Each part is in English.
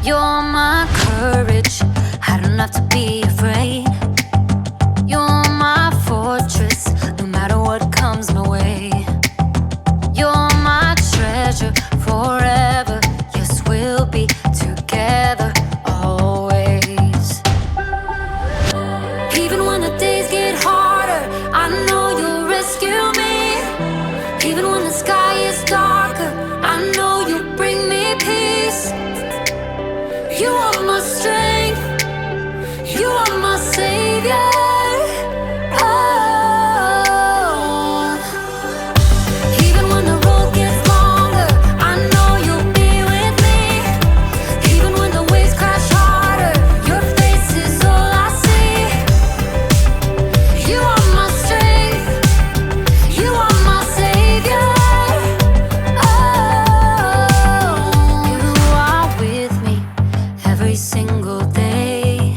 You're my courage, I don't have to be afraid. You're my fortress, no matter what comes my way. You're my treasure forever, yes, we'll be together always. Even when the days get harder, I know you'll rescue me. Even when the sky is darker, I know you'll bring me peace. You are my strength, you are my savior. Oh. Even when the road gets longer, I know you'll be with me. Even when the waves crash harder, your face is all I see. You are my strength, you are my savior. Oh. You are with me every single day.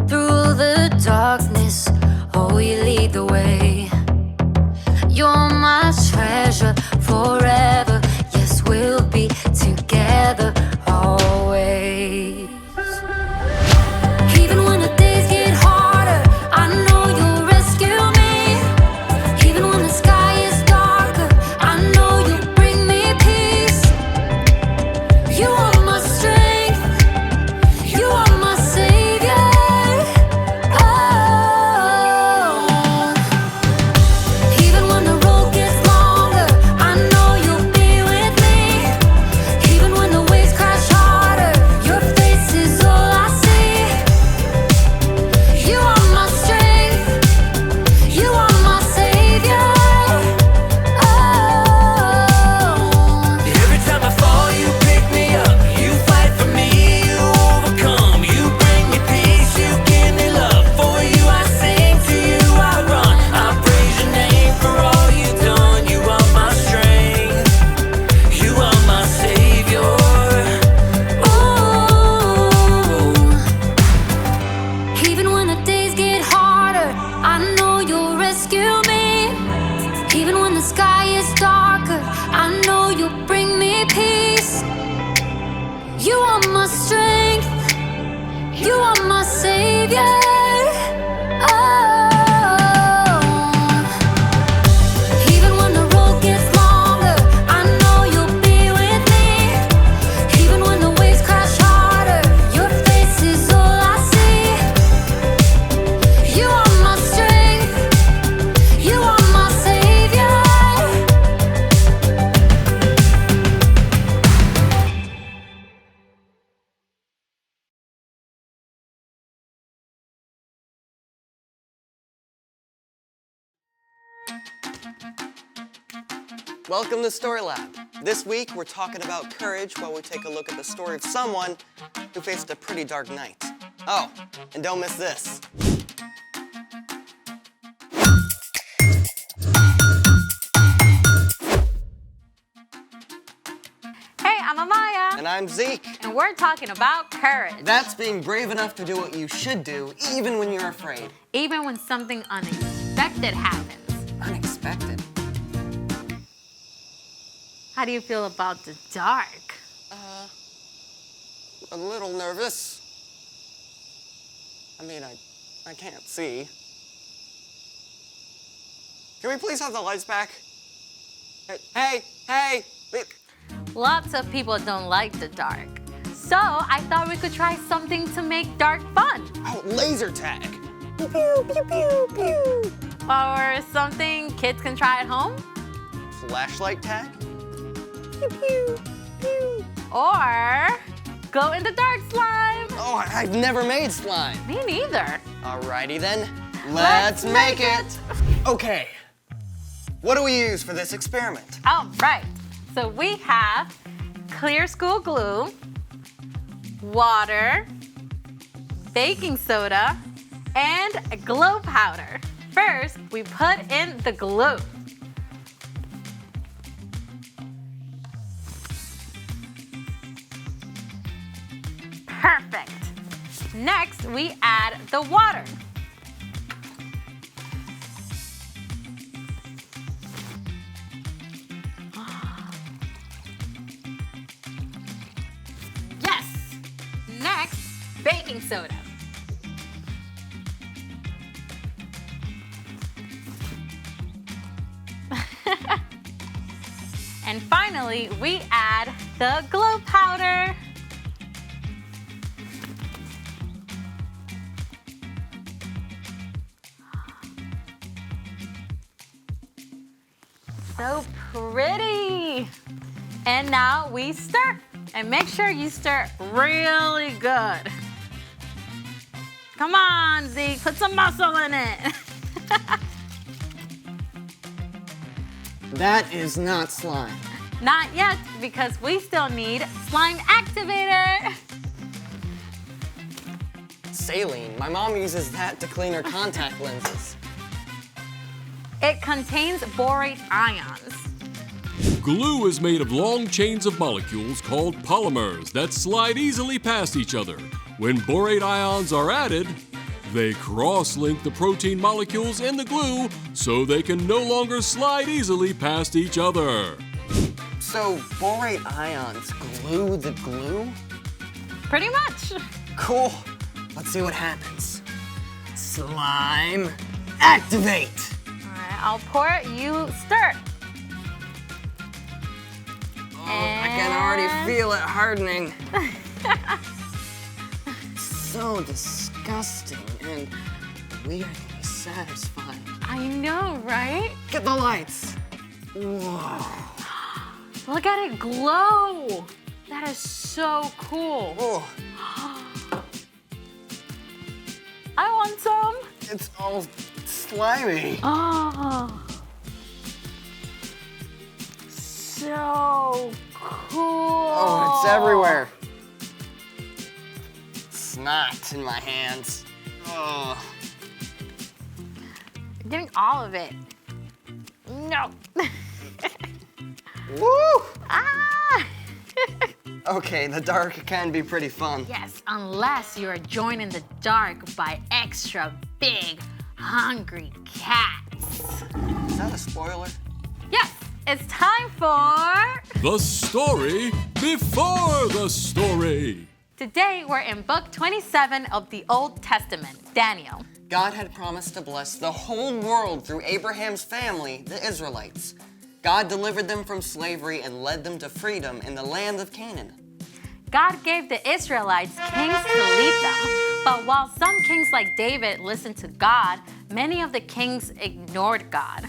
Through the darkness, oh, you lead the way. You're my treasure forever, yes, we'll be together always. Even when the days get harder, I know you'll rescue me. Even when the sky is darker, I know you'll bring me peace. You are my strength, you are my savior. Oh. Even when the road gets longer, I know you'll be with me. Even when the waves crash harder, your face is all I see. You are my strength, you are my savior. Oh. Every time I fall, you pick me up. You fight for me, you overcome. You bring me peace, you give me love. For you I sing, to you I run. I praise your name for all you've done. You are my strength, you are my savior. Ooh. Even when the days get harder, I know you'll rescue me. Even when the sky is darker, I know you'll bring me peace. You are my strength, you are my savior. Oh. Even when the road gets longer, I know you'll be with me. Even when the waves crash harder, your face is all I see. You are my strength, you are my savior. Welcome to Story Lab. This week, we're talking about courage while we take a look at the story of someone who faced a pretty dark night. Oh, and don't miss this. Hey, I'm Amaya, And I'm Zeke. and we're talking about courage. That's being brave enough to do what you should do, even when you're afraid. Even when something unexpected happens. Unexpected. How do you feel about the dark? A little nervous. I mean, I can't see. Can we please have the lights back? Hey! Lots of people don't like the dark. So I thought we could try something to make dark fun. Oh, laser tag. Or something kids can try at home. Flashlight tag. Or glow in the dark slime. Oh, I've never made slime. Me neither. Alrighty then, let's make it. Okay, what do we use for this experiment? All right. So we have clear school glue, water, baking soda, and glow powder. First, we put in the glue. Perfect. Next, we add the water. Yes, baking soda. And finally, we add the glow powder. So pretty. And now we stir. And make sure you stir really good. Come on, Zeke, put some muscle in it. That is not slime. Not yet, because we still need slime activator. Saline. My mom uses that to clean her contact lenses. It contains borate ions. Glue is made of long chains of molecules called polymers that slide easily past each other. When borate ions are added, they cross-link the protein molecules in the glue so they can no longer slide easily past each other. So borate ions glue the glue? Pretty much. Cool. Let's see what happens. Slime activate. All right, I'll pour it, you stir. Oh, I can already feel it hardening. So disgusting and weirdly satisfying. I know, right? Get the lights. Whoa. Look at it glow. That is so cool. Oh, I want some. it's all slimy. Oh. So cool. Oh, it's everywhere. Snot in my hands. Oh. I'm getting all of it. No. Woo! Ah! Okay, the dark can be pretty fun. Yes, unless you're joined in the dark by extra big, hungry cats. Is that a spoiler? Yes, it's time for... The story before the story. Today, we're in book 27 of the Old Testament, Daniel. God had promised to bless the whole world through Abraham's family, the Israelites. God delivered them from slavery and led them to freedom in the land of Canaan. God gave the Israelites kings to lead them, but while some kings like David listened to God, many of the kings ignored God.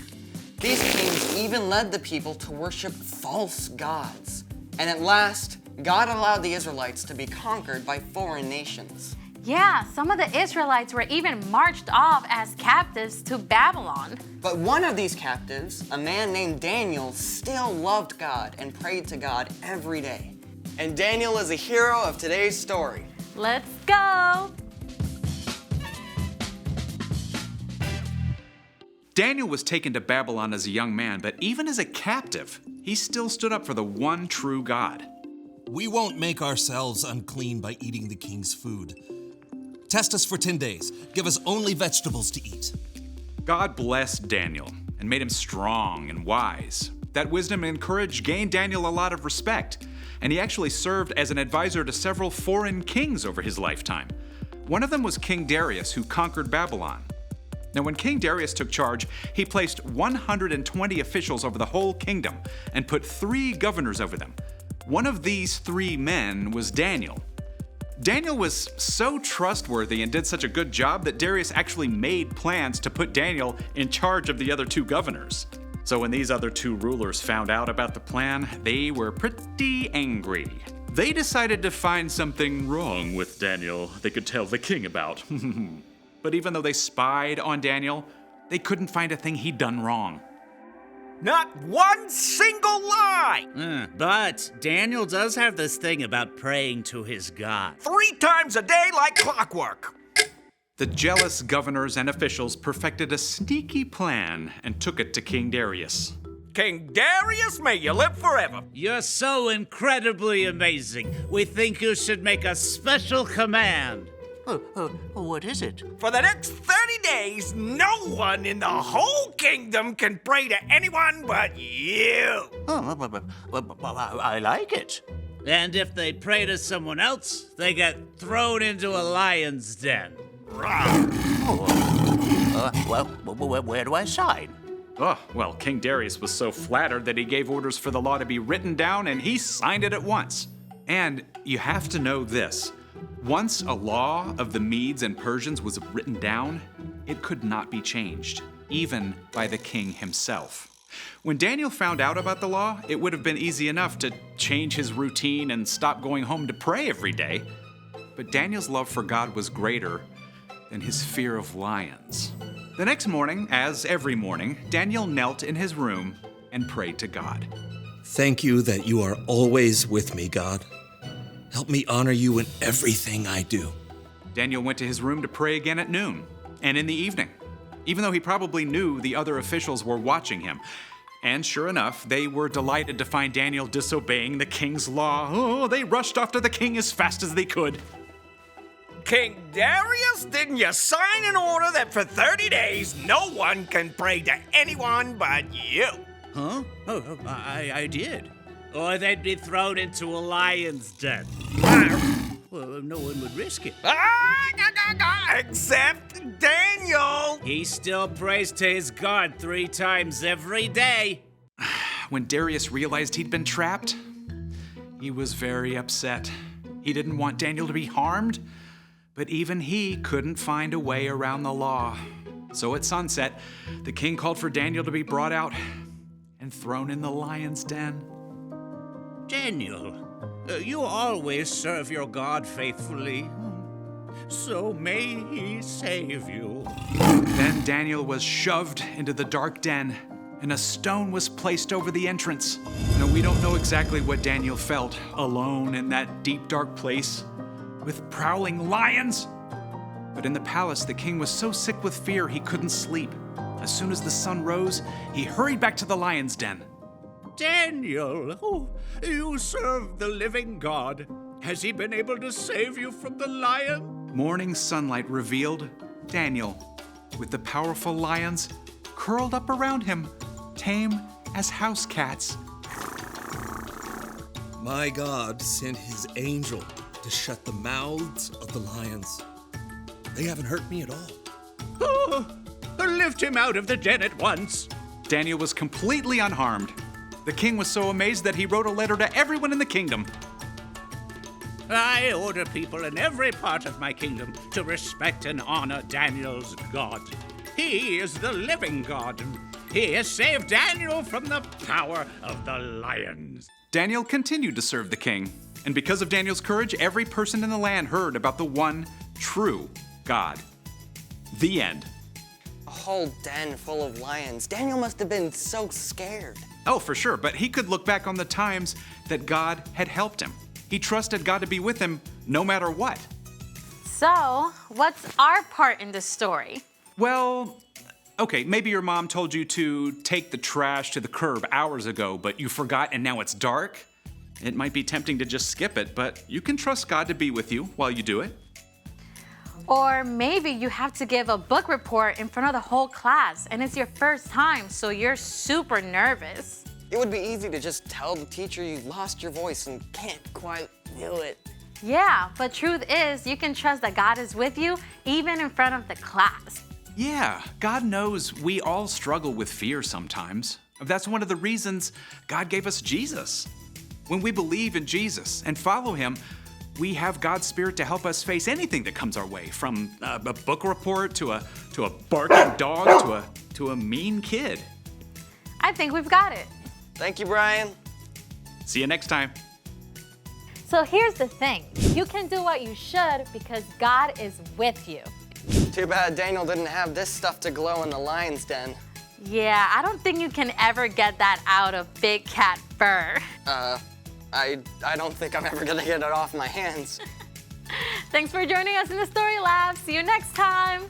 These kings even led the people to worship false gods. And at last, God allowed the Israelites to be conquered by foreign nations. Yeah, some of the Israelites were even marched off as captives to Babylon. But one of these captives, a man named Daniel, still loved God and prayed to God every day. And Daniel is a hero of today's story. Let's go! Daniel was taken to Babylon as a young man, but even as a captive, he still stood up for the one true God. We won't make ourselves unclean by eating the king's food. Test us for 10 days. Give us only vegetables to eat. God blessed Daniel and made him strong and wise. That wisdom and courage gained Daniel a lot of respect, and he actually served as an advisor to several foreign kings over his lifetime. One of them was King Darius, who conquered Babylon. Now, when King Darius took charge, he placed 120 officials over the whole kingdom and put 3 governors over them. One of these 3 men was Daniel. Daniel was so trustworthy and did such a good job that Darius actually made plans to put Daniel in charge of the other 2 governors. So when these other 2 rulers found out about the plan, they were pretty angry. They decided to find something wrong with Daniel they could tell the king about. But even though they spied on Daniel, they couldn't find a thing he'd done wrong. Not one single lie! But Daniel does have this thing about praying to his God. 3 times a day like clockwork. The jealous governors and officials perfected a sneaky plan and took it to King Darius. King Darius, may you live forever. You're so incredibly amazing. We think you should make a special command. What is it? For the next 30 days, no one in the whole kingdom can pray to anyone but you. I like it. And if they pray to someone else, they get thrown into a lion's den. Where do I sign? Oh, well, King Darius was so flattered that he gave orders for the law to be written down, and he signed it at once. And you have to know this. Once a law of the Medes and Persians was written down, it could not be changed, even by the king himself. When Daniel found out about the law, it would have been easy enough to change his routine and stop going home to pray every day. But Daniel's love for God was greater than his fear of lions. The next morning, as every morning, Daniel knelt in his room and prayed to God. Thank you that you are always with me, God. Help me honor you in everything I do. Daniel went to his room to pray again at noon and in the evening, even though he probably knew the other officials were watching him. And sure enough, they were delighted to find Daniel disobeying the king's law. Oh, they rushed after the king as fast as they could. King Darius, didn't you sign an order that for 30 days no one can pray to anyone but you? Huh? Oh, I did. Or they'd be thrown into a lion's den. Well, no one would risk it. Except Daniel. He still prays to his God 3 times every day. When Darius realized he'd been trapped, he was very upset. He didn't want Daniel to be harmed, but even he couldn't find a way around the law. So at sunset, the king called for Daniel to be brought out and thrown in the lion's den. Daniel, you always serve your God faithfully, so may he save you. Then Daniel was shoved into the dark den, and a stone was placed over the entrance. Now, we don't know exactly what Daniel felt alone in that deep, dark place with prowling lions. But in the palace, the king was so sick with fear he couldn't sleep. As soon as the sun rose, he hurried back to the lion's den. Daniel, you serve the living God. Has he been able to save you from the lion? Morning sunlight revealed Daniel with the powerful lions curled up around him, tame as house cats. My God sent his angel to shut the mouths of the lions. They haven't hurt me at all. Oh, lift him out of the den at once. Daniel was completely unharmed. The king was so amazed that he wrote a letter to everyone in the kingdom. I order people in every part of my kingdom to respect and honor Daniel's God. He is the living God. He has saved Daniel from the power of the lions. Daniel continued to serve the king, and because of Daniel's courage, every person in the land heard about the one true God. The end. A whole den full of lions. Daniel must have been so scared. Oh, for sure, but he could look back on the times that God had helped him. He trusted God to be with him no matter what. So, what's our part in this story? Well, okay, maybe your mom told you to take the trash to the curb hours ago, but you forgot and now it's dark. It might be tempting to just skip it, but you can trust God to be with you while you do it. Or maybe you have to give a book report in front of the whole class and it's your first time, so you're super nervous. It would be easy to just tell the teacher you lost your voice and can't quite do it. Yeah, but truth is, you can trust that God is with you even in front of the class. Yeah, God knows we all struggle with fear sometimes. That's one of the reasons God gave us Jesus. When we believe in Jesus and follow him, we have God's Spirit to help us face anything that comes our way, from a book report to a barking dog to a mean kid. I think we've got it. Thank you, Brian. See you next time. So here's the thing. You can do what you should because God is with you. Too bad Daniel didn't have this stuff to glow in the lion's den. Yeah, I don't think you can ever get that out of big cat fur. I don't think I'm ever gonna get it off my hands. Thanks for joining us in the Story Lab. See you next time.